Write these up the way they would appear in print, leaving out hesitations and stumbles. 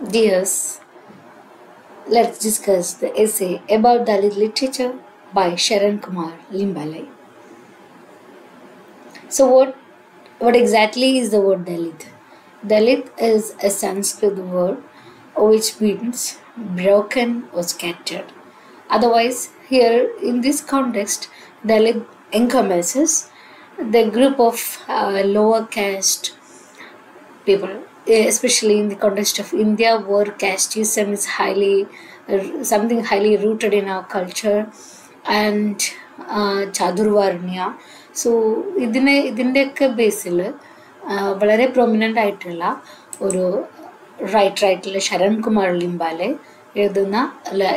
Dears, let's discuss the essay about Dalit literature by Sharan Kumar Limbale. So, what exactly is the word Dalit? Dalit is a Sanskrit word which means broken or scattered. Otherwise, here in this context, Dalit encompasses the group of lower caste people, especially in the context of India, where casteism is something highly rooted in our culture, and Chadurvarnya. So, ഇതിൻ്റെയൊക്കെ ബേസിൽ വളരെ prominent ആയിട്ടുള്ള ഒരു റൈറ്ററായിട്ടുള്ള ശരൺ കുമാർ ലിംബാലെ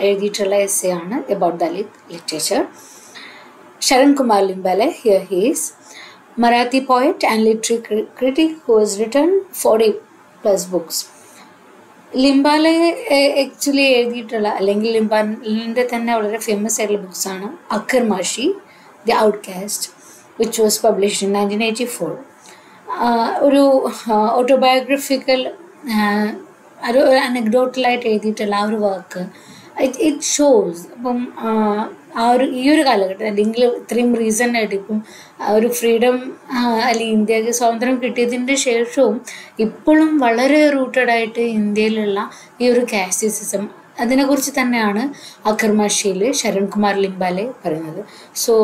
എഴുതിയിട്ടുള്ള essay ആണ് about Dalit literature. Sharan Kumar Limbale, here he is, Marathi poet and literary critic who has written 40 plus books. Limbale actually എഴുതിയിട്ടുള്ള അല്ലെങ്കിൽ ലിംബാലിൻ്റെ തന്നെ വളരെ ഫേമസ് ആയിട്ടുള്ള ബുക്സാണ് Akkarmashi, the outcast, which was published in 1984. ഒരു ഓട്ടോബയോഗ്രഫിക്കൽ ഒരു അനക്ഡോട്ടലായിട്ട് എഴുതിയിട്ടുള്ള ആ ഒരു വർക്ക് ഇറ്റ് ഷോസ്. അപ്പം ഈ ഒരു കാലഘട്ടം അല്ലെങ്കിൽ ഇത്രയും റീസെൻ്റ് ആയിട്ട് ഇപ്പം ഒരു ഫ്രീഡം അല്ലെങ്കിൽ ഇന്ത്യക്ക് സ്വാതന്ത്ര്യം കിട്ടിയതിൻ്റെ ശേഷവും ഇപ്പോഴും വളരെ റൂട്ടഡായിട്ട് ഇന്ത്യയിലുള്ള ഈ ഒരു കാസ്റ്റിസിസം, അതിനെക്കുറിച്ച് തന്നെയാണ് അക്കർമാഷിയിൽ ശരൺ കുമാർ ലിംബാലെ പറയുന്നത്. സോ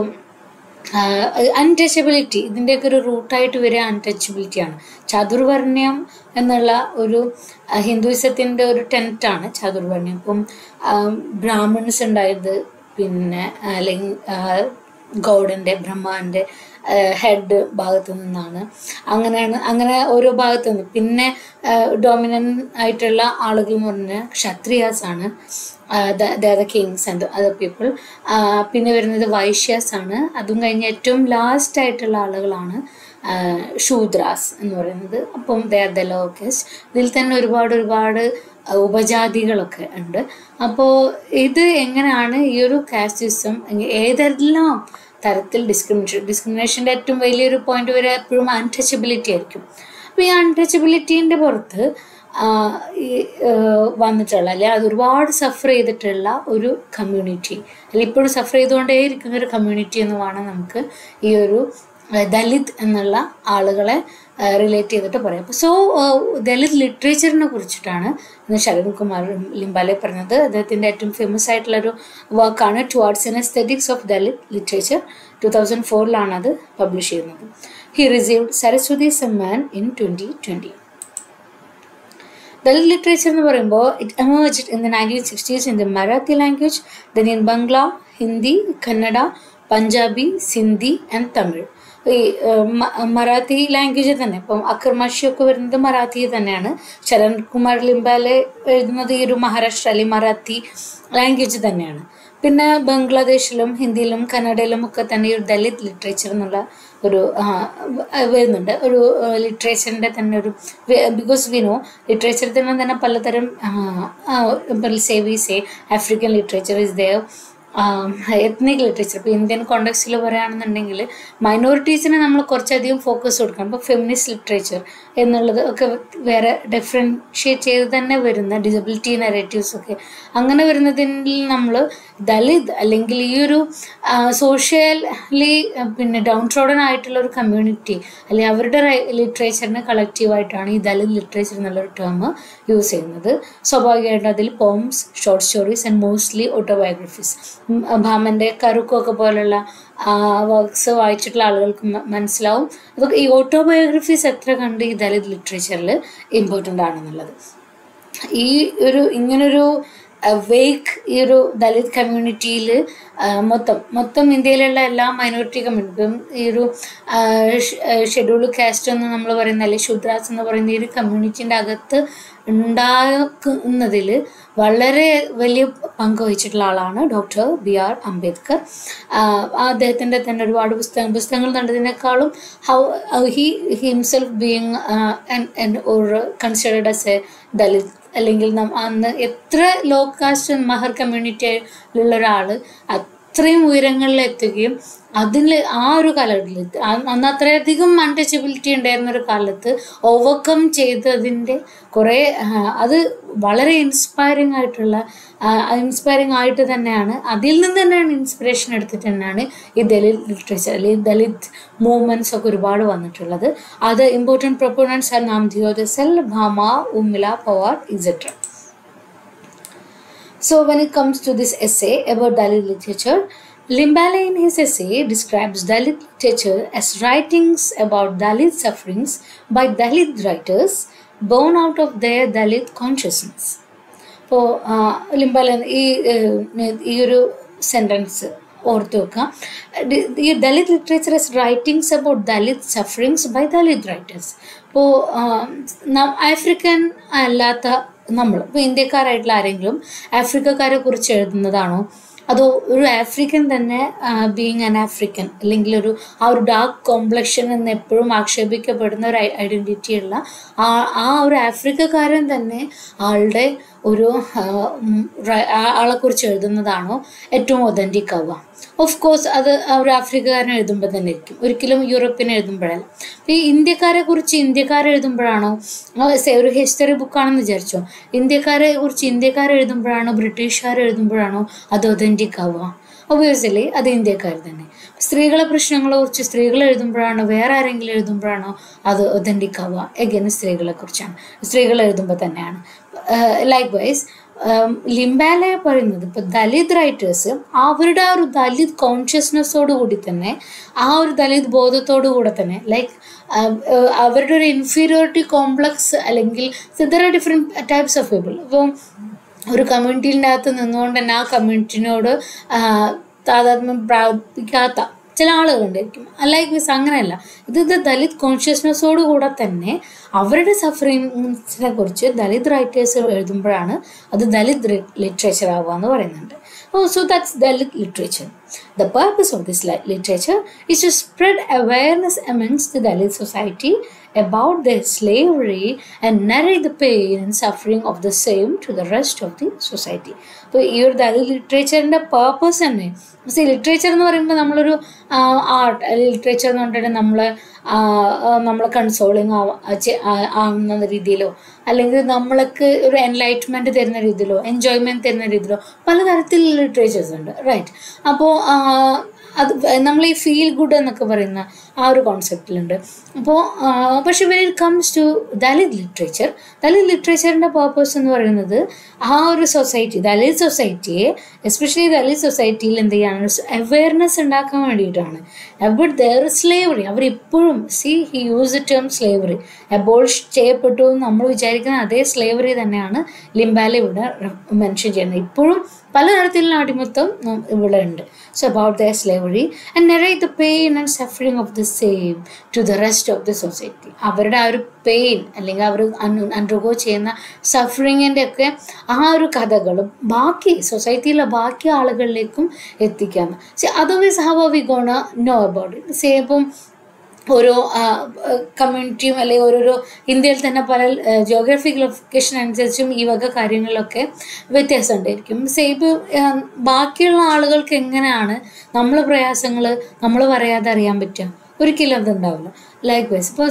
അൺടച്ചബിലിറ്റി, ഇതിൻ്റെയൊക്കെ ഒരു റൂട്ടായിട്ട് വരിക അൺടച്ചബിലിറ്റിയാണ്. ചാതുർവർണ്ണ്യം എന്നുള്ള ഒരു ഹിന്ദുയിസത്തിൻ്റെ ഒരു ടെൻറ്റാണ് ചാതുർവർണ്ണ്യം. ഇപ്പം ബ്രാഹ്മൺസ് ഉണ്ടായത് പിന്നെ അല്ലെങ്കിൽ ഗോഡിൻ്റെ ബ്രഹ്മാൻ്റെ ഹെഡ് ഭാഗത്തു നിന്നാണ്. അങ്ങനെ ഓരോ ഭാഗത്തു നിന്ന് പിന്നെ ഡോമിനൻ്റ് ആയിട്ടുള്ള ആളുകൾ എന്ന് പറഞ്ഞാൽ ക്ഷത്രിയാസാണ്, the kings and other people. പിന്നെ വരുന്നത് വൈശ്യാസ് ആണ്. അതും കഴിഞ്ഞ് ഏറ്റവും ലാസ്റ്റ് ആയിട്ടുള്ള ആളുകളാണ് ശൂദ്രാസ് എന്ന് പറയുന്നത്. അപ്പം ദേ ആർ ദ ലോക്കേസ്റ്റ്. ഇതിൽ തന്നെ ഒരുപാട് ഉപജാതികളൊക്കെ ഉണ്ട്. അപ്പോൾ ഇത് എങ്ങനെയാണ് ഈ ഒരു കാസ്റ്റിസം ഏതെല്ലാം തരത്തിൽ ഡിസ്ക്രിമിനേഷൻ്റെ ഏറ്റവും വലിയൊരു പോയിന്റ് വരെ എപ്പോഴും അൺടച്ചബിലിറ്റി ആയിരിക്കും. അപ്പോൾ ഈ അൺടച്ചബിലിറ്റീൻ്റെ പുറത്ത് വന്നിട്ടുള്ള അല്ലെങ്കിൽ അത് ഒരുപാട് സഫർ ചെയ്തിട്ടുള്ള ഒരു കമ്മ്യൂണിറ്റി, അല്ലെങ്കിൽ ഇപ്പോഴും സഫർ ചെയ്തുകൊണ്ടേ ഇരിക്കുന്ന ഒരു കമ്മ്യൂണിറ്റി എന്ന് വേണം നമുക്ക് ഈ ഒരു ദലിത് എന്നുള്ള ആളുകളെ റിലേറ്റ് ചെയ്തിട്ട് പറയാം. സോ ദലിത് ലിറ്ററേച്ചറിനെ കുറിച്ചിട്ടാണ് ഇന്ന് ശരൺ കുമാർ ലിംബാലെ പറഞ്ഞത്. അദ്ദേഹത്തിൻ്റെ ഏറ്റവും ഫേമസ് ആയിട്ടുള്ളൊരു വർക്കാണ് towards an aesthetics of Dalit literature. 2004 അത് പബ്ലിഷ് ചെയ്യുന്നത്. He received Saraswati Samman in 2020. Dalit literature എന്ന് പറയുമ്പോൾ it emerged in the 1960s in the Marathi language, then in Bangla, Hindi, Kannada, Punjabi, Sindhi and Tamil. ഈ മറാത്തി ലാംഗ്വേജിൽ തന്നെ ഇപ്പം അക്കർമാഷിയൊക്കെ വരുന്നത് മറാത്തി തന്നെയാണ്. ശരൺ കുമാർ ലിംബാലെ എഴുതുന്നത് ഈ ഒരു മഹാരാഷ്ട്ര അല്ലെങ്കിൽ മറാത്തി ലാംഗ്വേജ് തന്നെയാണ്. പിന്നെ ബംഗ്ലാദേശിലും ഹിന്ദിയിലും കന്നഡയിലും ഒക്കെ തന്നെ ഈ ഒരു ദലിത് ലിറ്ററേച്ചർ എന്നുള്ള ഒരു വരുന്നുണ്ട്. ഒരു ലിറ്ററേച്ചറിൻ്റെ തന്നെ ഒരു ബിക്കോസ് വി നോ ലിറ്ററേച്ചറിൽ തന്നെ പലതരം say African literature is there, ethnic literature. ഇപ്പോൾ ഇന്ത്യൻ കോണ്ടെക്സ്റ്റിൽ പറയുകയാണെന്നുണ്ടെങ്കിൽ മൈനോറിറ്റീസിനെ നമ്മൾ കുറച്ചധികം ഫോക്കസ് കൊടുക്കണം. ഇപ്പോൾ ഫെമിനിസ്റ്റ് ലിറ്ററേച്ചർ എന്നുള്ളത് ഒക്കെ വേറെ ഡിഫറൻഷിയേറ്റ് ചെയ്ത് തന്നെ വരുന്ന ഡിസബിലിറ്റി നെറേറ്റീവ്സ് ഒക്കെ അങ്ങനെ വരുന്നതിൽ നമ്മൾ ദലിത് അല്ലെങ്കിൽ ഈ ഒരു സോഷ്യലി പിന്നെ ഡൗൺ ട്രോഡൻ ആയിട്ടുള്ള ഒരു കമ്മ്യൂണിറ്റി അല്ലെങ്കിൽ അവരുടെ ലിറ്ററേച്ചറിനെ കളക്റ്റീവായിട്ടാണ് ഈ ദലിത് ലിറ്ററേച്ചർ എന്നുള്ളൊരു ടേം യൂസ് ചെയ്യുന്നത്. സ്വാഭാവികമായിട്ടും അതിൽ poems, short stories and mostly autobiographies. ഭാമൻ്റെ കറുക്കൊക്കെ പോലുള്ള വർക്ക്സ് വായിച്ചിട്ടുള്ള ആളുകൾക്ക് മനസ്സിലാവും അതൊക്കെ ഈ ഓട്ടോബയോഗ്രഫീസ് എത്ര കണ്ട് ഈ ദലിത് ലിറ്ററേച്ചറിൽ ഇമ്പോർട്ടൻ്റ് ആണെന്നുള്ളത്. ഈ ഇങ്ങനൊരു വേക്ക് ഈ ഒരു ദലിത് കമ്മ്യൂണിറ്റിയിൽ മൊത്തം ഇന്ത്യയിലുള്ള എല്ലാ മൈനോറിറ്റി കമ്മ്യൂണിറ്റിയും ഈ ഒരു ഷെഡ്യൂൾഡ് കാസ്റ്റ് എന്ന് നമ്മൾ പറയുന്ന അല്ലെങ്കിൽ ശൂദ്രാസ് എന്ന് പറയുന്ന ഈ ഒരു കമ്മ്യൂണിറ്റീൻ്റെ അകത്ത് ഉണ്ടാക്കുന്നതിൽ വളരെ വലിയ പങ്ക് വഹിച്ചിട്ടുള്ള ആളാണ് ഡോക്ടർ BR അംബേദ്കർ. അദ്ദേഹത്തിൻ്റെ തന്നെ ഒരുപാട് പുസ്തകങ്ങൾ കണ്ടതിനേക്കാളും he himself being or considered as a Dalit അല്ലെങ്കിൽ അന്ന് എത്ര ലോ കാസ്റ്റ് മഹർ കമ്മ്യൂണിറ്റിയിലുള്ള ഒരാൾ അത്രയും ഉയരങ്ങളിലെത്തുകയും അതിൽ ആ ഒരു കാലഘട്ടത്തിൽ അന്ന് അത്രയധികം അൺടച്ചബിലിറ്റി ഉണ്ടായിരുന്ന ഒരു കാലത്ത് ഓവർകം ചെയ്തതിൻ്റെ കുറേ അത് വളരെ ഇൻസ്പയറിംഗ് ആയിട്ട് തന്നെയാണ്, അതിൽ നിന്ന് തന്നെയാണ് ഇൻസ്പിറേഷൻ എടുത്തിട്ട് തന്നെയാണ് ഈ ദലിത് ലിറ്ററേച്ചർ അല്ലെങ്കിൽ ദലിത് മൂവ്മെൻറ്റ്സ് ഒക്കെ ഒരുപാട് വന്നിട്ടുള്ളത്. അത് important proponents are Namdeo Dhasal, Bama, Urmila, Pawar, etcetera. So when it comes to this essay about Dalit literature, Limbale in his essay describes Dalit literature as writings about Dalit sufferings by Dalit writers born out of their Dalit consciousness. അപ്പോൾ ലിംബാലെ ഈ ഒരു sentence ഓർത്ത് വെക്കാം. ഈ Dalit literature is writings about Dalit sufferings by Dalit writers. ഇപ്പോൾ African അല്ലാത്ത നമ്മൾ, ഇപ്പോൾ ഇന്ത്യക്കാരായിട്ടുള്ള ആരെങ്കിലും ആഫ്രിക്കക്കാരെ കുറിച്ച് എഴുതുന്നതാണോ, അതോ ഒരു ആഫ്രിക്കൻ തന്നെ ബീങ് ആൻ ആഫ്രിക്കൻ അല്ലെങ്കിൽ ആ ഒരു ഡാർക്ക് കോംപ്ലക്ഷൻ എന്ന് എപ്പോഴും ആക്ഷേപിക്കപ്പെടുന്ന ഒരു ഐഡൻറ്റിറ്റി ഉള്ള ആ ഒരു ആഫ്രിക്കക്കാരൻ തന്നെ ആളുടെ ആളെക്കുറിച്ച് എഴുതുന്നതാണോ ഏറ്റവും ഒതൻറ്റിക് ആവുക? ഓഫ് കോഴ്സ് അത് ഒരു ആഫ്രിക്കക്കാരൻ എഴുതുമ്പോൾ തന്നെ ഇരിക്കും, ഒരിക്കലും യൂറോപ്യൻ എഴുതുമ്പോഴല്ല. ഈ ഇന്ത്യക്കാരെ കുറിച്ച് എഴുതുമ്പോഴാണോ, ഒരു ഹിസ്റ്ററി ബുക്കാണെന്ന് വിചാരിച്ചോ, ഇന്ത്യക്കാരെ എഴുതുമ്പോഴാണോ ബ്രിട്ടീഷുകാർ എഴുതുമ്പോഴാണോ അത് ഒതൻറ്റിക് ആവുക? ഒബ്വിയസ്ലി അത് ഇന്ത്യക്കാർ തന്നെ. സ്ത്രീകളെ പ്രശ്നങ്ങളെ കുറിച്ച് സ്ത്രീകൾ എഴുതുമ്പോഴാണോ വേറെ ആരെങ്കിലും എഴുതുമ്പോഴാണോ അത് ഒതൻറ്റിക് ആവുക? എഗൈൻ സ്ത്രീകളെ കുറിച്ചാണ്, സ്ത്രീകൾ എഴുതുമ്പോൾ തന്നെയാണ്. ലൈക്ക് വൈസ് ലിംബാലെ പറയുന്നത് ഇപ്പോൾ ദലിത് റൈറ്റേഴ്സ് അവരുടെ ആ ഒരു ദലിത് കോൺഷ്യസ്നെസ്സോടു കൂടി തന്നെ, ആ ഒരു ദലിത് ബോധത്തോടു കൂടെ തന്നെ, ലൈക്ക് അവരുടെ ഒരു ഇൻഫീരിയോറിറ്റി കോംപ്ലക്സ് അല്ലെങ്കിൽ there are different types of people. ഇപ്പം ഒരു കമ്മ്യൂണിറ്റീൻ്റെ അകത്ത് നിന്നുകൊണ്ട് തന്നെ ആ കമ്മ്യൂണിറ്റിനോട് താതാത്മ്യം പ്രാപിക്കാത്ത ചില ആളുകളുണ്ടായിരിക്കും. ലൈക്ക് മീൻസ് അങ്ങനെയല്ല, ഇത് ദലിത് കോൺഷ്യസ്നെസ്സോടു കൂടെ തന്നെ അവരുടെ സഫറിങ്സിനെ കുറിച്ച് ദലിത് റൈറ്റേഴ്സ് എഴുതുമ്പോഴാണ് അത് ദലിത് ലിറ്ററേച്ചർ ആവുക എന്ന് പറയുന്നുണ്ട്. So that's Dalit literature. The purpose of this literature is to spread awareness amongst the Dalit society about their slavery and narrate the pain and suffering of the same to the rest of the society. അപ്പോൾ ഈ ഒരു ദലിത് ലിറ്ററേച്ചറിൻ്റെ purpose തന്നെ, literature എന്ന് പറയുമ്പോൾ നമ്മളൊരു art, literature എന്ന് പറഞ്ഞിട്ട് നമ്മളെ കൺസോളിങ് ആവുന്ന രീതിയിലോ അല്ലെങ്കിൽ നമ്മൾക്ക് ഒരു എൻലൈറ്റ്മെൻറ്റ് തരുന്ന രീതിയിലോ എൻജോയ്മെൻറ്റ് തരുന്ന രീതിയിലോ പലതരത്തിലുള്ള ലിറ്ററേച്ചേഴ്സ് ഉണ്ട്, റൈറ്റ്? അപ്പോൾ അത് നമ്മൾ ഈ ഫീൽ ഗുഡ് എന്നൊക്കെ പറയുന്ന ആ ഒരു കോൺസെപ്റ്റിലുണ്ട്. അപ്പോൾ പക്ഷെ when it comes to Dalit ലിറ്ററേച്ചറിൻ്റെ പേർപ്പസ് എന്ന് പറയുന്നത് ആ ഒരു സൊസൈറ്റി, ദലിത് സൊസൈറ്റിയെ, എസ്പെഷ്യലി ദലിത് സൊസൈറ്റിയിൽ എന്ത് ചെയ്യാണ്, അവെയർനെസ് ഉണ്ടാക്കാൻ വേണ്ടിയിട്ടാണ്. അബൌട്ട് ദെയർ സ്ലേവറി, അവരിപ്പോഴും he use the term slavery, abolish ചെയ്യപ്പെട്ടു എന്ന് നമ്മൾ വിചാരിക്കുന്ന അതേ സ്ലേവറി തന്നെയാണ് ലിംബാലെ ഇവിടെ മെൻഷൻ ചെയ്യുന്നത്. ഇപ്പോഴും പലതരത്തിലുള്ള അടിമത്തം ഇവിടെ ഉണ്ട്. So about their slavery and narrate the pain and suffering of the same to the rest of the society. അവരുടെ ആ ഒരു പെയിൻ അല്ലെങ്കിൽ അവർ അണ്ടർഗോ ചെയ്യുന്ന സഫറിങ്ങിൻ്റെ ഒക്കെ ആ ഒരു കഥകളും ബാക്കി സൊസൈറ്റിയിലെ ബാക്കി ആളുകളിലേക്കും എത്തിക്കാമെന്ന്. Otherwise how are we gonna know about it? ഇപ്പം ഓരോ കമ്മ്യൂണിറ്റിയും അല്ലെങ്കിൽ ഓരോരോ ഇന്ത്യയിൽ തന്നെ പല ജിയോഗ്രഫിക് ലൊക്കേഷൻ അനുസരിച്ചും ഈ വക കാര്യങ്ങളിലൊക്കെ വ്യത്യാസം ഉണ്ടായിരിക്കും. ഇപ്പോൾ ബാക്കിയുള്ള ആളുകൾക്ക് എങ്ങനെയാണ് നമ്മളെ പ്രയാസങ്ങൾ നമ്മൾ പറയാതെ അറിയാൻ പറ്റുക? ഒരിക്കലും അതുണ്ടാവില്ല. ലൈക്ക് വൈസ് ഇപ്പോൾ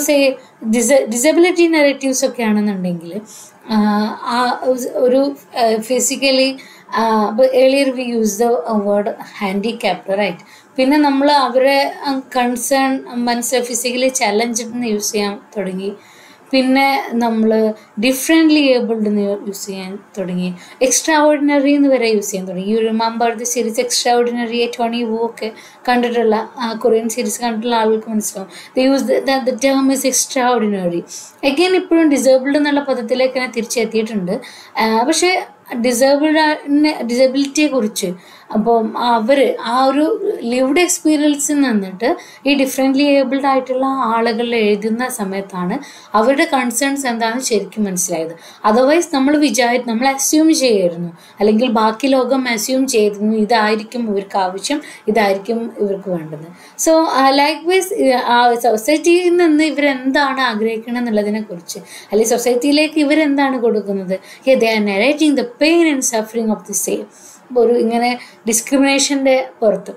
ഡിസബിലിറ്റി നെറേറ്റീവ്സ് ഒക്കെ ആണെന്നുണ്ടെങ്കിൽ ഒരു physically earlier we use the word handicapped, right? പിന്നെ നമ്മൾ അവരെ കൺസേൺ മനസ്സിൽ ഫിസിക്കലി ചലഞ്ചഡ് എന്ന് യൂസ് ചെയ്യാൻ തുടങ്ങി. പിന്നെ നമ്മൾ ഡിഫറെൻ്റ്ലി ഏബിൾഡ് എന്ന് യൂസ് ചെയ്യാൻ തുടങ്ങി. എക്സ്ട്രാ ഓർഡിനറി എന്ന് വരെ യൂസ് ചെയ്യാൻ തുടങ്ങി. You remember the series extra ordinary Tony woo ഒക്കെ കണ്ടിട്ടുള്ള കൊറിയൻ സീരീസ് കണ്ടിട്ടുള്ള ആളുകൾക്ക് മനസ്സിലാവും. The use the term is extra ordinary. Again ഇപ്പോഴും ഡിസേബിൾഡ് എന്നുള്ള പദത്തിലേക്ക് തന്നെ തിരിച്ചെത്തിയിട്ടുണ്ട്. പക്ഷേ ഡിസബിലിറ്റിയെ കുറിച്ച് അപ്പോൾ അവർ ആ ഒരു ലിവ്ഡ് എക്സ്പീരിയൻസിൽ നിന്നിട്ട് ഈ ഡിഫറെൻ്റ്ലി ഏബിൾഡ് ആയിട്ടുള്ള ആളുകൾ എഴുതുന്ന സമയത്താണ് അവരുടെ കൺസേൺസ് എന്താണെന്ന് ശരിക്കും മനസ്സിലായത്. അതർവൈസ് നമ്മൾ അസ്യൂം ചെയ്യായിരുന്നു, അല്ലെങ്കിൽ ബാക്കി ലോകം അസ്യൂം ചെയ്തിരുന്നു ഇതായിരിക്കും ഇവർക്ക് ആവശ്യം, ഇതായിരിക്കും ഇവർക്ക് വേണ്ടത്. സോ ലൈക്ക് വൈസ് സൊസൈറ്റിയിൽ നിന്ന് ഇവരെന്താണ് ആഗ്രഹിക്കണം എന്നുള്ളതിനെ കുറിച്ച്, അല്ലെങ്കിൽ സൊസൈറ്റിയിലേക്ക് ഇവരെന്താണ് കൊടുക്കുന്നത്, they are narrating the pain and suffering of the same. ഒരു ഇങ്ങനെ ഡിസ്ക്രിമിനേഷൻ്റെ പുറത്ത്,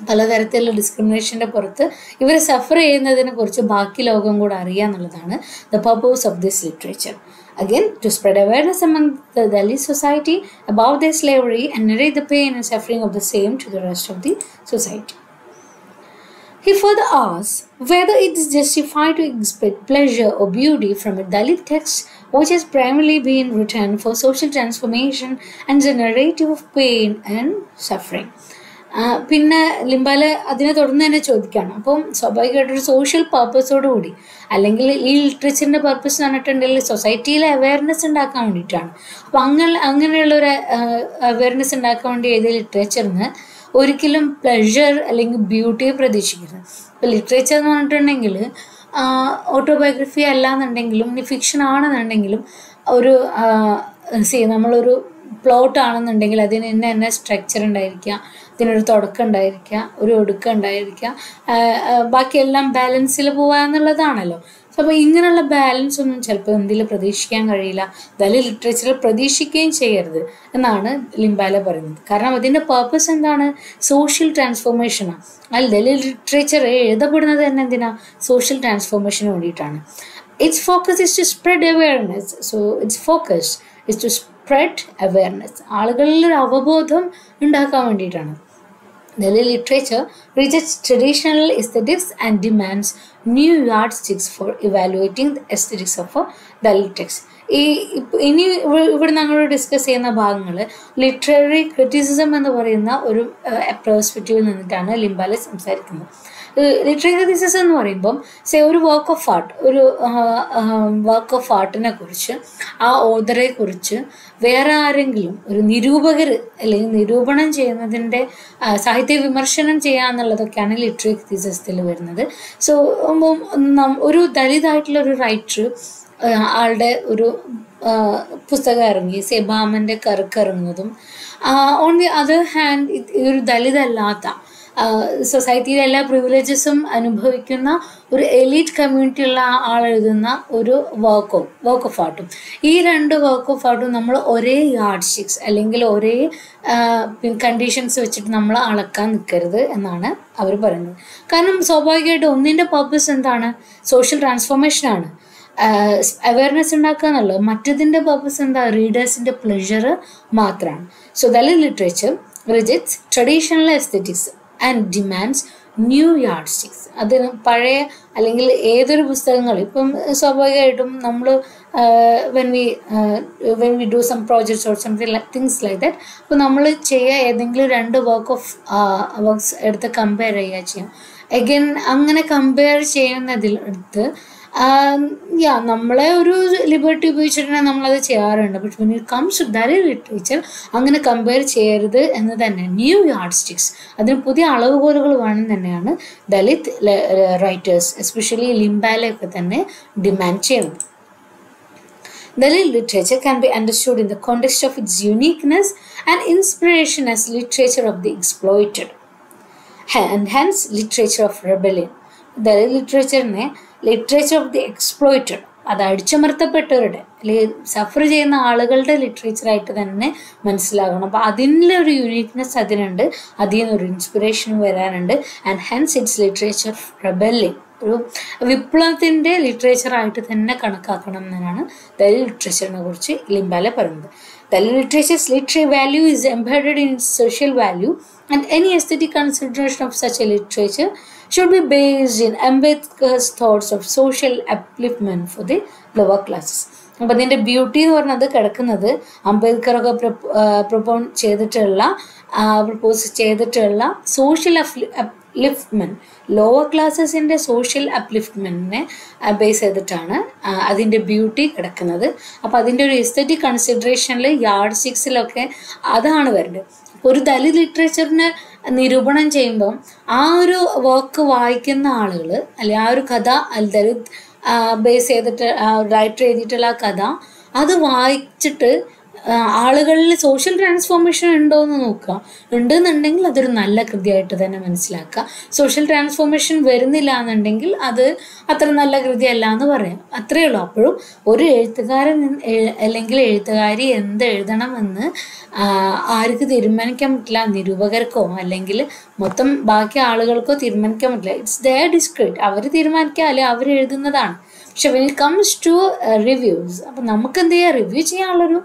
പലതരത്തിലുള്ള ഡിസ്ക്രിമിനേഷൻ്റെ പുറത്ത് ഇവർ സഫർ ചെയ്യുന്നതിനെ കുറിച്ച് ബാക്കി ലോകം കൂടെ അറിയുക എന്നുള്ളതാണ് the purpose of this literature. Again, to spread awareness among the Dalit society about their slavery and narrate the pain and suffering of the same to the rest of the society. He further asks whether it is justified to expect pleasure or beauty from a Dalit text which has primarily been written for social transformation and is a narrative of pain and suffering. പിന്നെ ലിംബാല അതിനെ തുടർന്ന് തന്നെ ചോദിക്കുകയാണ്. അപ്പം സ്വാഭാവികമായിട്ടൊരു social പർപ്പസോടുകൂടി, അല്ലെങ്കിൽ ഈ ലിറ്ററേച്ചറിൻ്റെ purpose എന്ന് പറഞ്ഞിട്ടുണ്ടെങ്കിൽ സൊസൈറ്റിയിലെ അവയർനെസ് ഉണ്ടാക്കാൻ വേണ്ടിയിട്ടാണ്. അപ്പം അങ്ങനെയുള്ളൊരു അവയർനെസ് ഉണ്ടാക്കാൻ വേണ്ടി എഴുതിയ ലിറ്ററേച്ചറിന് ഒരിക്കലും പ്ലഷർ അല്ലെങ്കിൽ ബ്യൂട്ടിയെ പ്രതീക്ഷിക്കരുത്. ഇപ്പം ലിറ്ററേച്ചർ എന്ന് പറഞ്ഞിട്ടുണ്ടെങ്കിൽ ഓട്ടോബയോഗ്രഫി അല്ല എന്നുണ്ടെങ്കിലും ഇനി ഫിക്ഷൻ ആണെന്നുണ്ടെങ്കിലും ഒരു നമ്മളൊരു പ്ലോട്ട് ആണെന്നുണ്ടെങ്കിൽ അതിന് തന്നെ സ്ട്രക്ചർ ഉണ്ടായിരിക്കുക, ഇതിനൊരു തുടക്കം ഉണ്ടായിരിക്കുക, ഒരു ഒടുക്കം ഉണ്ടായിരിക്കുക, ബാക്കിയെല്ലാം ബാലൻസിൽ പോവുക എന്നുള്ളതാണല്ലോ. സോ അപ്പോൾ ഇങ്ങനെയുള്ള ബാലൻസ് ഒന്നും ചിലപ്പോൾ എന്തിൽ പ്രതീക്ഷിക്കാൻ കഴിയില്ല, ദലിത് ലിറ്ററേച്ചറിൽ പ്രതീക്ഷിക്കുകയും ചെയ്യരുത് എന്നാണ് ലിംബാല പറയുന്നത്. കാരണം അതിൻ്റെ പർപ്പസ് എന്താണ്? സോഷ്യൽ ട്രാൻസ്ഫോർമേഷനാണ്. അതിൽ ദലിത് ലിറ്ററേച്ചർ എഴുതപ്പെടുന്നത് തന്നെ എന്തിനാ? സോഷ്യൽ ട്രാൻസ്ഫോർമേഷന് വേണ്ടിയിട്ടാണ്. Its focus is to spread awareness. So its focus is to spread awareness. ആളുകളിൽ ഒരു അവബോധം ഉണ്ടാക്കാൻ വേണ്ടിയിട്ടാണ്. Dalit literature rejects traditional aesthetics and demands new yardsticks for evaluating the aesthetics of a Dalit text. ഇനി ഇവിടെ ഞങ്ങൾ discuss ചെയ്യുന്ന ഭാഗങ്ങൾ ലിറ്റററി ക്രിറ്റിസിസം എന്ന് പറയുന്ന ഒരു പെർസ്പെക്റ്റീവിൽ നിന്നിട്ടാണ് ലിംബാല സംസാരിക്കുന്നത്. ലിറ്റററി ക്രിറ്റിസിസം എന്ന് പറയുമ്പം ഒരു വർക്ക് ഓഫ് ആർട്ടിനെ കുറിച്ച്, ആ ഓതറെ കുറിച്ച് വേറെ ആരെങ്കിലും ഒരു നിരൂപകർ അല്ലെങ്കിൽ നിരൂപണം ചെയ്യുന്നതിൻ്റെ സാഹിത്യ വിമർശനം ചെയ്യുക എന്നുള്ളതൊക്കെയാണ് ലിറ്റററി ക്രിറ്റിസിസത്തിൽ വരുന്നത്. സോ ഒരു ദലിതായിട്ടുള്ളൊരു റൈറ്റർ ആളുടെ ഒരു പുസ്തകം ഇറങ്ങി, സെബാമൻ്റെ കറുക്കിറങ്ങുന്നതും, ഓൺ ദി അതർ ഹാൻഡ് ഒരു ദലിതല്ലാത്ത സൊസൈറ്റിയിലെ എല്ലാ പ്രിവിലേജസും അനുഭവിക്കുന്ന ഒരു എലീറ്റ് കമ്മ്യൂണിറ്റിയുള്ള ആളെഴുതുന്ന ഒരു വർക്ക് ഓഫ് ആർട്ടും, ഈ രണ്ട് വർക്ക് ഓഫ് ആർട്ടും നമ്മൾ ഒരേ യാർഡ് സ്റ്റിക്സ് അല്ലെങ്കിൽ ഒരേ കണ്ടീഷൻസ് വെച്ചിട്ട് നമ്മൾ അളക്കാൻ നിൽക്കരുത് എന്നാണ് അവർ പറയുന്നത്. കാരണം സ്വാഭാവികമായിട്ടും ഒന്നിൻ്റെ പർപ്പസ് എന്താണ്? സോഷ്യൽ ട്രാൻസ്ഫോർമേഷനാണ്, അവയർനെസ് ഉണ്ടാക്കുക എന്നുള്ളത്. മറ്റതിൻ്റെ പർപ്പസ് എന്താ? റീഡേഴ്സിൻ്റെ പ്ലഷർ മാത്രമാണ്. So Dalit literature rejects traditional aesthetics and demands new yardsticks. അതിന് പഴയ അല്ലെങ്കിൽ ഏതൊരു പുസ്തകങ്ങൾ ഇപ്പം സ്വാഭാവികമായിട്ടും നമ്മൾ when we do some projects or something like things like that, അപ്പോൾ നമ്മൾ ചെയ്യുക ഏതെങ്കിലും രണ്ട് വർക്ക്സ് എടുത്ത് കമ്പയർ ചെയ്യുക ചെയ്യാം. അഗൈൻ അങ്ങനെ കമ്പയർ ചെയ്യുന്നതിൽ എടുത്ത് നമ്മളെ ഒരു ലിബർട്ടി ഉപയോഗിച്ചിട്ടുണ്ടെങ്കിൽ നമ്മളത് ചെയ്യാറുണ്ട്. But when it comes to Dalit literature അങ്ങനെ കമ്പയർ ചെയ്യരുത് എന്ന് തന്നെ, ന്യൂ യാർഡ് സ്റ്റിക്സ്, അതിന് പുതിയ അളവുകോലുകൾ വേണം തന്നെയാണ് ദലിത് റൈറ്റേഴ്സ് എസ്പെഷ്യലി ലിംബാലയൊക്കെ തന്നെ ഡിമാൻഡ് ചെയ്യുന്നത്. Dalit literature can be understood in the context of its uniqueness and inspiration as literature of the exploited and hence literature of rebellion. Dalit ലിറ്ററേച്ചറിനെ ലിറ്ററേച്ചർ ഓഫ് ദി എക്സ്പ്ലോയിറ്റഡ്, അത് അടിച്ചമർത്തപ്പെട്ടവരുടെ അല്ലെങ്കിൽ സഫർ ചെയ്യുന്ന ആളുകളുടെ ലിറ്ററേച്ചറായിട്ട് തന്നെ മനസ്സിലാകണം. അപ്പോൾ അതിൻ്റെ ഒരു യുണീക്നെസ് അതിനുണ്ട്, അതിൽ നിന്നൊരു ഇൻസ്പിറേഷൻ വരാനുണ്ട്. And hence it's literature of rebelling, ഒരു വിപ്ലവത്തിൻ്റെ ലിറ്ററേച്ചറായിട്ട് തന്നെ കണക്കാക്കണം എന്നാണ് ദലിത് ലിറ്ററേച്ചറിനെ കുറിച്ച് ലിംബാല പറയുന്നത്. Dalit literature's literary value is embedded in its social value, and any aesthetic consideration of such a literature should be based in Ambedkar's thoughts of social upliftment for the lower classes. അപ്പോൾ അതിൻ്റെ beauty എന്ന് പറഞ്ഞത് കിടക്കുന്നത് അംബേദ്കറൊക്കെ propose ചെയ്തിട്ടുള്ള social upliftment, lower ക്ലാസ്സസിൻ്റെ social അപ്ലിഫ്റ്റ്മെൻറ്റിനെ base ചെയ്തിട്ടാണ് അതിൻ്റെ ബ്യൂട്ടി കിടക്കുന്നത്. അപ്പോൾ അതിൻ്റെ ഒരു എസ്തെറ്റിക് കൺസിഡറേഷനിൽ യാർഡ് സ്റ്റിക്സിലൊക്കെ അതാണ് വരുന്നത്. ഒരു ദലിത് ലിറ്ററേച്ചറിനെ നിരൂപണം ചെയ്യുമ്പം ആ ഒരു വർക്ക് വായിക്കുന്ന ആളുകൾ അല്ലെങ്കിൽ ആ ഒരു കഥ ദലിത് ബേസ് ചെയ്തിട്ട് റൈറ്റർ എഴുതിയിട്ടുള്ള ആ കഥ അത് വായിച്ചിട്ട് ആളുകളിൽ സോഷ്യൽ ട്രാൻസ്ഫോർമേഷൻ ഉണ്ടോ എന്ന് നോക്കുക. ഉണ്ടെന്നുണ്ടെങ്കിൽ അതൊരു നല്ല കൃതിയായിട്ട് തന്നെ മനസ്സിലാക്കുക. സോഷ്യൽ ട്രാൻസ്ഫോർമേഷൻ വരുന്നില്ല എന്നുണ്ടെങ്കിൽ അത് അത്ര നല്ല കൃതിയല്ല എന്ന് പറയാം. അത്രയേ ഉള്ളൂ. അപ്പോഴും ഒരു എഴുത്തുകാരൻ അല്ലെങ്കിൽ എഴുത്തുകാരി എന്ത് എഴുതണമെന്ന് ആർക്ക് തീരുമാനിക്കാൻ പറ്റില്ല. നിരൂപകർക്കോ അല്ലെങ്കിൽ മൊത്തം ബാക്കി ആളുകൾക്കോ തീരുമാനിക്കാൻ പറ്റില്ല. It's there ഡിസ്ക്രിപ്റ്റ്. അവർ തീരുമാനിക്കുക അല്ലെങ്കിൽ അവർ എഴുതുന്നതാണ്. പക്ഷെ when it comes to reviews, അപ്പം നമുക്ക് എന്ത് ചെയ്യുക, റിവ്യൂ ചെയ്യാനുള്ളൊരു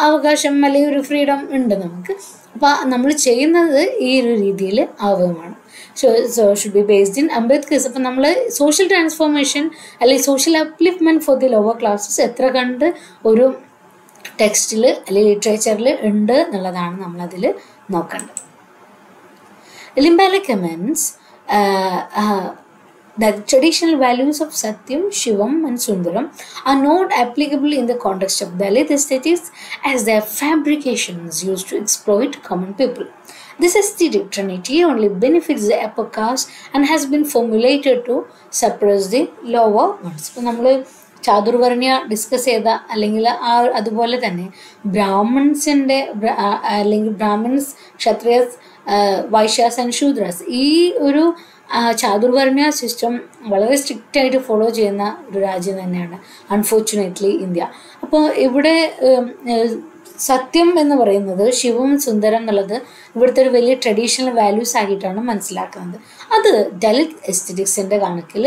അവകാശം അല്ലെങ്കിൽ ഒരു ഫ്രീഡം ഉണ്ട് നമുക്ക്. അപ്പം നമ്മൾ ചെയ്യുന്നത് ഈ ഒരു രീതിയിൽ ആവുകയാണ്. So should be based in Ambedkar's. അപ്പം നമ്മൾ സോഷ്യൽ ട്രാൻസ്ഫോർമേഷൻ അല്ലെങ്കിൽ social upliftment for the lower classes എത്ര കണ്ട് ഒരു ടെക്സ്റ്റിൽ അല്ലെങ്കിൽ ലിറ്ററേച്ചറിൽ ഉണ്ട് എന്നുള്ളതാണ് നമ്മളതിൽ നോക്കേണ്ടത്. Limbale comments that traditional values of Satyam, Shivam and Sundaram are not applicable in the context of Dalit aesthetics as they are fabrications used to exploit common people. This aesthetic trinity only benefits the upper caste and has been formulated to suppress the lower ones. ഇപ്പോൾ നമ്മൾ ചാതുർവർണ്ണ്യ discuss ചെയ്ത അല്ലെങ്കിൽ അതുപോലെ തന്നെ ബ്രാഹ്മൺസിൻ്റെ അല്ലെങ്കിൽ Brahmins, ക്ഷത്രിയസ്, Vaishyas and Shudras, ഈ ഒരു ചാതുർവർണ്ണ്യ system വളരെ സ്ട്രിക്റ്റ് ആയിട്ട് ഫോളോ ചെയ്യുന്ന ഒരു രാജ്യം തന്നെയാണ് അൺഫോർച്ചുനേറ്റ്ലി ഇന്ത്യ. അപ്പോൾ ഇവിടെ സത്യം എന്ന് പറയുന്നത് ശിവം സുന്ദരം എന്നുള്ളത് ഇവിടുത്തെ ഒരു വലിയ ട്രഡീഷണൽ വാല്യൂസ് ആയിട്ടാണ് മനസ്സിലാക്കുന്നത്. അത് ദലിത് എസ്തറ്റിക്സിൻ്റെ കണക്കിൽ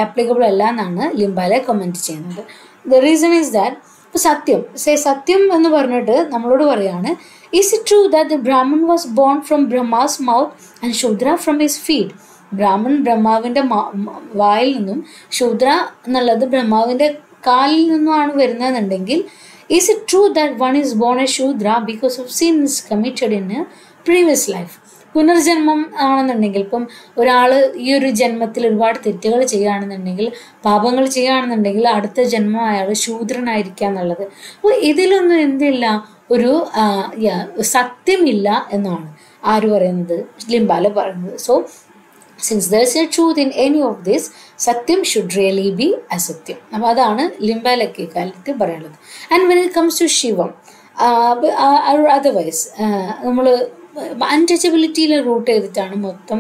ആപ്ലിക്കബിൾ അല്ല എന്നാണ് ലിംബാലെ കമൻറ്റ് ചെയ്യുന്നത്. ദ റീസൺ ഈസ് ദാറ്റ് ഇപ്പോൾ സത്യം എന്ന് പറഞ്ഞിട്ട് നമ്മളോട് പറയാണ്, is it true that the Brahman was born from Brahma's mouth and Shudra from his feet? Brahmin ബ്രഹ്മാവിൻ്റെ വായിൽ നിന്നും ശൂദ്ര എന്നുള്ളത് ബ്രഹ്മാവിൻ്റെ കാലിൽ നിന്നുമാണ് വരുന്നതെന്നുണ്ടെങ്കിൽ, is it true that one is born a Shudra because of sins committed in a previous life? പുനർജന്മം ആണെന്നുണ്ടെങ്കിൽ, ഇപ്പം ഒരാൾ ഈ ഒരു ജന്മത്തിൽ ഒരുപാട് തെറ്റുകൾ ചെയ്യുകയാണെന്നുണ്ടെങ്കിൽ, പാപങ്ങൾ ചെയ്യുകയാണെന്നുണ്ടെങ്കിൽ അടുത്ത ജന്മം അയാൾ ശൂദ്രനായിരിക്കുക എന്നുള്ളത്. അപ്പോൾ ഇതിലൊന്നും എന്തില്ല, ഒരു സത്യമില്ല എന്നാണ് ആര് പറയുന്നത്, ലിംബാലെ പറയുന്നത്. So since there is a truth in any of this, സത്യം should really be അസത്യം. അപ്പോൾ അതാണ് ലിംബാലയ്ക്ക് ഇക്കാലത്ത് പറയാനുള്ളത്. And when it comes to Shivam, otherwise നമ്മൾ അൺടച്ചബിലിറ്റിയിൽ റൂട്ട് ചെയ്തിട്ടാണ് മൊത്തം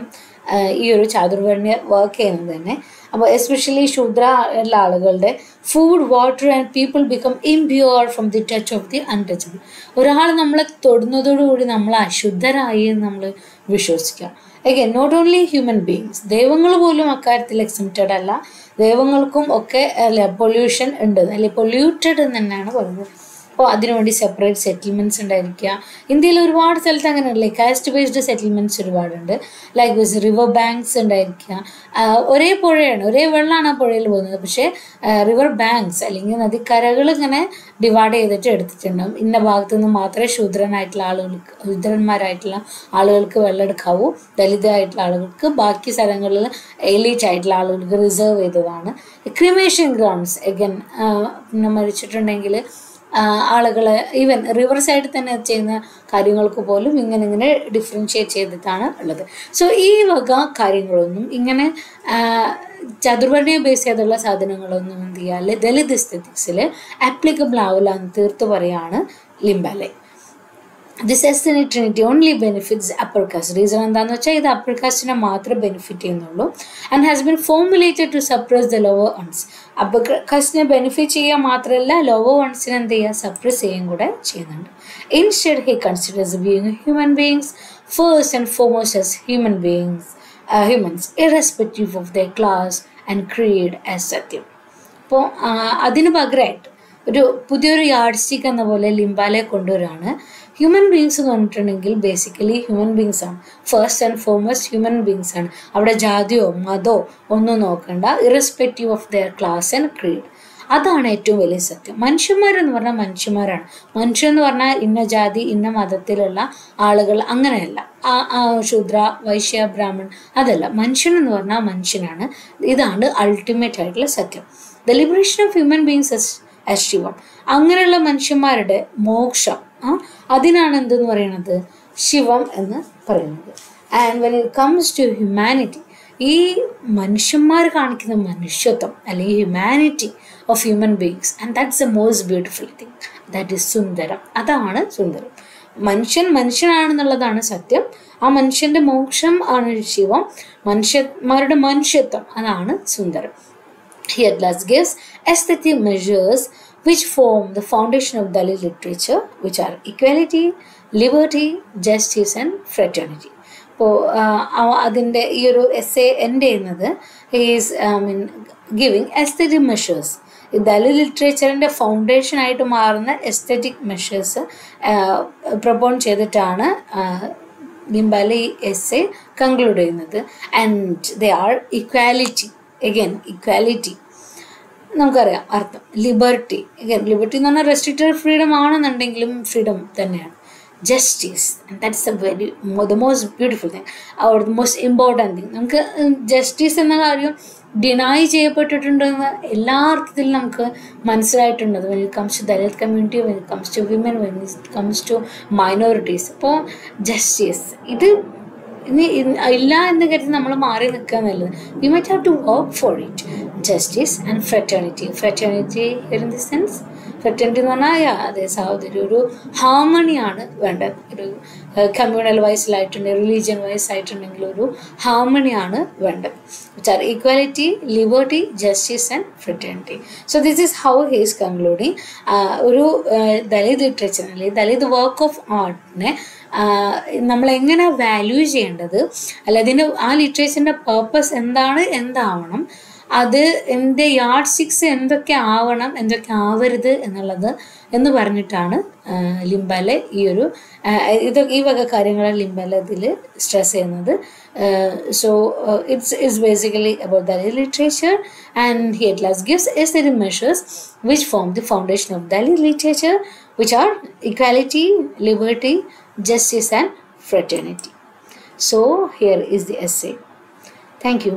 ഈ ഒരു ചാതുർവർണ്ണ്യ വർക്ക് ചെയ്യുന്നത് തന്നെ. അപ്പോൾ എസ്പെഷ്യലി ശൂദ്ര ഉള്ള ആളുകളുടെ food, water and people become impure from the touch of the untouchable. ഒരാൾ നമ്മളെ തൊടുന്നതോടുകൂടി നമ്മൾ അശുദ്ധരായി എന്ന് നമ്മൾ വിശ്വസിക്കുക. Again not only human beings, ദൈവങ്ങൾ പോലും അക്കാര്യത്തിൽ എക്സംപ്റ്റഡ് അല്ല. ദൈവങ്ങൾക്കും ഒക്കെ പൊല്യൂഷൻ ഉണ്ട്, അല്ലെങ്കിൽ പൊല്യൂട്ടഡ് എന്ന് തന്നെയാണ് പറയുന്നത്. അപ്പോൾ അതിനുവേണ്ടി സെപ്പറേറ്റ് സെറ്റിൽമെൻറ്റ്സ് ഉണ്ടായിരിക്കുക. ഇന്ത്യയിൽ ഒരുപാട് സ്ഥലത്ത് അങ്ങനെയല്ലേ, കാസ്റ്റ് ബേസ്ഡ് സെറ്റിൽമെൻറ്റ്സ് ഒരുപാടുണ്ട്. ലൈക്ക് ദിസ് റിവർ ബാങ്ക്സ് ഉണ്ടായിരിക്കുക. ഒരേ പുഴയാണ്, ഒരേ വെള്ളമാണ് ആ പുഴയിൽ പോകുന്നത്, പക്ഷേ റിവർ ബാങ്ക്സ് അല്ലെങ്കിൽ നദിക്കരകൾ ഇങ്ങനെ ഡിവൈഡ് ചെയ്തിട്ട് എടുത്തിട്ടുണ്ടാകും. ഇന്ന ഭാഗത്തു നിന്ന് മാത്രമേ ശൂദ്രന്മാരായിട്ടുള്ള ആളുകൾക്ക് വെള്ളം എടുക്കാവൂ, ദലിതായിട്ടുള്ള ആളുകൾക്ക്, ബാക്കി സ്ഥലങ്ങളിൽ എലീറ്റ് ആയിട്ടുള്ള ആളുകൾക്ക് റിസർവ് ചെയ്തതാണ്. ക്രിമേഷൻ ഗ്രൗണ്ട്സ് എഗൻ മരിച്ചിട്ടുണ്ടെങ്കിൽ ആളുകളെ ഈവൻ റിവർ സൈഡിൽ തന്നെ ചെയ്യുന്ന കാര്യങ്ങൾക്ക് പോലും ഇങ്ങനെ ഡിഫറൻഷിയേറ്റ് ചെയ്തിട്ടാണ് ഉള്ളത്. സോ ഈ വക കാര്യങ്ങളൊന്നും ഇങ്ങനെ ചതുർവർണ്ണ്യ ബേസ് ചെയ്തുള്ള സാധനങ്ങളൊന്നും എന്ത് ചെയ്യാൽ ദലിത് എസ്തെറ്റിക്സിൽ ആപ്ലിക്കബിൾ ആവില്ല എന്ന് തീർത്ത് പറയാണ് Limbale. This aesthetic trinity only benefits upper caste. Reason എന്താണെന്ന് വെച്ചാൽ ഇത് അപ്പർ കാസ്റ്റിനെ മാത്രമേ ബെനിഫിറ്റ് ചെയ്യുന്നുള്ളൂ. And has been formulated to suppress the lower ones. Upper കാസ്റ്റിനെ ബെനിഫിറ്റ് ചെയ്യുക മാത്രമല്ല, ലോവർ വൺസിനെ എന്ത് ചെയ്യുക, സപ്രസ് ചെയ്യുകയും കൂടെ ചെയ്യുന്നുണ്ട്. Instead he considers viewing human beings first and foremost as humans irrespective of their class and creed as സത്യം. അപ്പോൾ അതിന് പകരമായിട്ട് ഒരു പുതിയൊരു യാർഡ് സ്റ്റിക്ക് എന്ന പോലെ ലിംബാലെ കൊണ്ടുവരാണ്. ഹ്യൂമൻ ബീങ്സ് എന്ന് പറഞ്ഞിട്ടുണ്ടെങ്കിൽ ബേസിക്കലി ഹ്യൂമൻ ബീങ്സ് ആണ്, first and foremost human beings ആണ്. അവിടെ ജാതിയോ മതമോ ഒന്നും നോക്കണ്ട, irrespective of their class and creed. അതാണ് ഏറ്റവും വലിയ സത്യം. മനുഷ്യന്മാരെന്ന് പറഞ്ഞാൽ മനുഷ്യന്മാരാണ്. മനുഷ്യൻ എന്ന് പറഞ്ഞാൽ ഇന്ന ജാതി ഇന്ന മതത്തിലുള്ള ആളുകൾ അങ്ങനെയല്ല, ശൂദ്ര വൈശ്യ ബ്രാഹ്മൺ അതല്ല. മനുഷ്യൻ എന്ന് പറഞ്ഞാൽ മനുഷ്യനാണ്. ഇതാണ് അൾട്ടിമേറ്റ് ആയിട്ടുള്ള സത്യം. The liberation of human beings as shivam. അങ്ങനെയുള്ള മനുഷ്യന്മാരുടെ മോക്ഷം, അതിനാണ് എന്തെന്ന് പറയുന്നത്, ശിവം എന്ന് പറയുന്നത്. And when it comes to humanity, ഈ മനുഷ്യന്മാർ കാണിക്കുന്ന മനുഷ്യത്വം അല്ലെങ്കിൽ humanity of human beings, and that's the most beautiful thing, that is sundaram. അതാണ് സുന്ദരം. മനുഷ്യനാണെന്നുള്ളതാണ് സത്യം. ആ മനുഷ്യന്റെ മോക്ഷം ആണ് ശിവം. മനുഷ്യന്മാരുടെ മനുഷ്യത്വം അതാണ് സുന്ദരം. He at last gives aesthetic measures which form the foundation of Dalit literature, which are equality, liberty, justice and fraternity. അപ്പോൾ അതിൻ്റെ ഈ ഒരു എസ്സേ എൻഡ് ചെയ്യുന്നത് ഈസ് ഗിവിങ് എസ്തെറ്റിക് മെഷേഴ്സ്. ഈ ദലിത് ലിറ്ററേച്ചറിൻ്റെ ഫൗണ്ടേഷനായിട്ട് മാറുന്ന എസ്തെറ്റിക് മെഷേഴ്സ് പ്രൊപ്പോൺ ചെയ്തിട്ടാണ് ലിംബാലെ ഈ എസ്സേ കൺക്ലൂഡ് ചെയ്യുന്നത്. And they are equality, again equality നമുക്കറിയാം അർത്ഥം. ലിബർട്ടി, again ലിബർട്ടി എന്ന് പറഞ്ഞാൽ റെസ്ട്രിക്റ്റഡ് ഫ്രീഡം ആണെന്നുണ്ടെങ്കിലും ഫ്രീഡം തന്നെയാണ്. Justice, that's the most beautiful thing, or the most important thing. നമുക്ക് ജസ്റ്റിസ് എന്ന കാര്യം ഡിനൈ ചെയ്യപ്പെട്ടിട്ടുണ്ടെന്ന് എല്ലാ അർത്ഥത്തിലും നമുക്ക് മനസ്സിലായിട്ടുണ്ട്. When it comes to Dalit community, when it comes to women, when it comes to minorities. അപ്പോൾ ജസ്റ്റിസ് ഇത് ഇനി ഇല്ല എന്ന് കരുതി നമ്മൾ മാറി നിൽക്കുക എന്നുള്ളത്. We might have to work for it. Justice and fraternity. Fraternity in the sense, fraternity എന്ന് പറഞ്ഞാൽ അതെ സഹോദരി, ഒരു ഹാർമണിയാണ് വേണ്ടത്. ഒരു കമ്മ്യൂണൽ വൈസിലായിട്ടുണ്ടെങ്കിൽ റിലീജിയൻ വൈസ് ആയിട്ടുണ്ടെങ്കിൽ ഒരു ഹാർമണിയാണ് വേണ്ടത്. Which are equality, liberty, justice and fraternity. So this is how he is concluding. ഒരു ദലിത് ലിറ്ററേച്ചർ അല്ലെങ്കിൽ ദലിത് വർക്ക് ഓഫ് ആർട്ടിനെ നമ്മളെങ്ങനെ വാല്യൂ ചെയ്യേണ്ടത്, അല്ല അതിൻ്റെ ആ ലിറ്ററേച്ചറിൻ്റെ പേർപ്പസ് എന്താണ്, എന്താവണം, അത് എൻ്റെ യാർഡ് സ്റ്റിക്സ് എന്തൊക്കെ ആവണം, എന്തൊക്കെ ആവരുത് എന്നുള്ളത് എന്ന് പറഞ്ഞിട്ടാണ് ലിംബാലെ ഈ വക കാര്യങ്ങൾ ലിംബാലെ ഇതിൽ സ്ട്രെസ് ചെയ്യുന്നത്. So it's basically about Dalit literature, and he at last gives aesthetic measures which form the foundation of Dalit literature, which are equality, liberty, justice and fraternity. So here is the essay. Thank you.